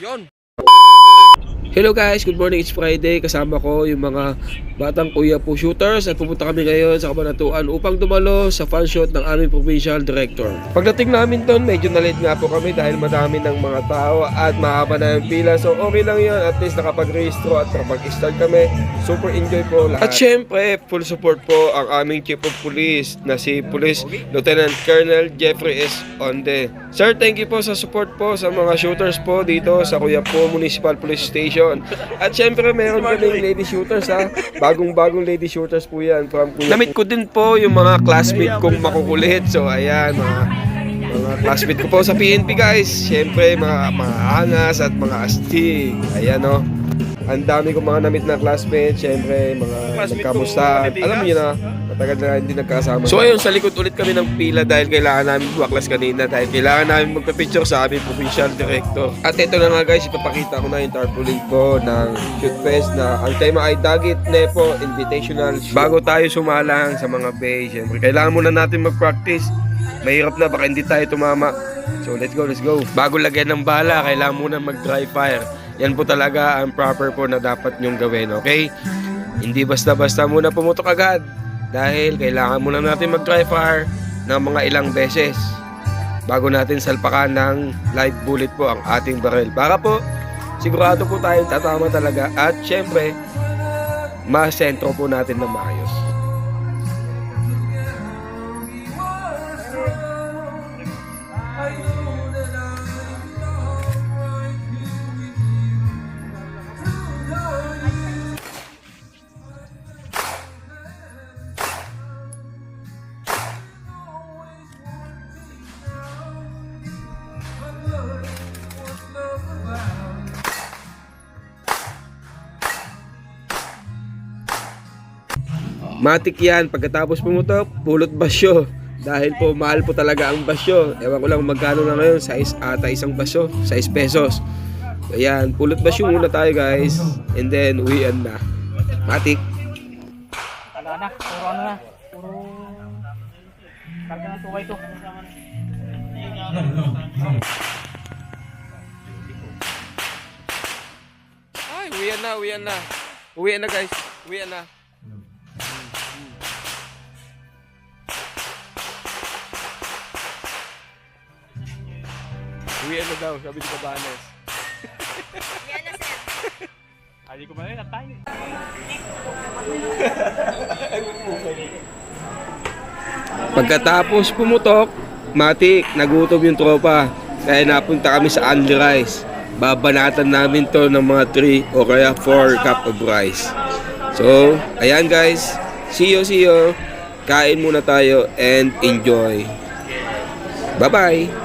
Yon. Hello guys, good morning, it's Friday. Kasama ko yung mga batang kuya po shooters at pupunta kami ngayon sa Cabanatuan upang dumalo sa fan shoot ng aming provincial director. Pagdating namin doon, medyo na-late nga po kami dahil madami ng mga tao at mahaba na yung pila. So okay lang yun, at least nakapag-registro at nakapag-start kami. Super enjoy po lahat. At syempre, full support po ang aming Chief of Police na si Police Lieutenant Colonel Jeffrey S. Onde. Sir, thank you po sa support po sa mga shooters po dito sa Kuya Po Municipal Police Station. At syempre meron kaming lady shooters ha. Bagong lady shooters po yan from Kuya. Namit ko din po yung mga classmate kong makukulit. So ayan, mga classmate ko po sa PNP guys. Syempre mga angas at mga astig. Ayan o. Ang dami kong mga namit na classmate. Syempre mga nagkamusta. Alam niyo na, matagal na hindi nagkasama. So ayun, sa likod ulit kami ng pila dahil kailangan namin buwaklas kanina. Dahil kailangan namin magpa-picture sa aming provincial director. At ito na nga guys, ipapakita ko na yung tarpaulin ko ng Shoot Fest na ang tema ay Dagit Nepo Invitational Shoot. Bago tayo sumalang sa mga bay, syempre kailangan muna natin mag-practice. Mahirap na, baka hindi tayo tumama. So let's go. Bago lagyan ng bala, kailangan muna mag-dry fire. Yan po talaga ang proper po na dapat nyong gawin, okay? Hindi basta-basta muna pumutok agad. Dahil kailangan muna natin mag-dry fire ng mga ilang beses bago natin salpakan ng live bullet po ang ating baril. Para po, sigurado po tayong tatama talaga at syempre, masentro po natin na maayos. Matik yan, pagkatapos pumutok, pulot basyo. Dahil po mahal po talaga ang basyo. Ewan ko lang magkano na ngayon, size ata isang basyo, 6 pesos. Ayan, pulot basyo muna tayo guys. And then uwian na. Matik. Wala na, puro ano na. Puro karga ng tukay to. Ay, uwian na. Uwian na guys, uwian na. Uwian na daw, sabi ni Cabanes. Yan na, sir. Hindi ko ba rin natay. Pagkatapos pumutok, matik, nagutom yung tropa. Kaya napunta kami sa Only Rice. Babanatan namin to ng mga 3 o kaya 4 cup of rice. So, ayan guys. See you. Kain muna tayo and enjoy. Bye-bye.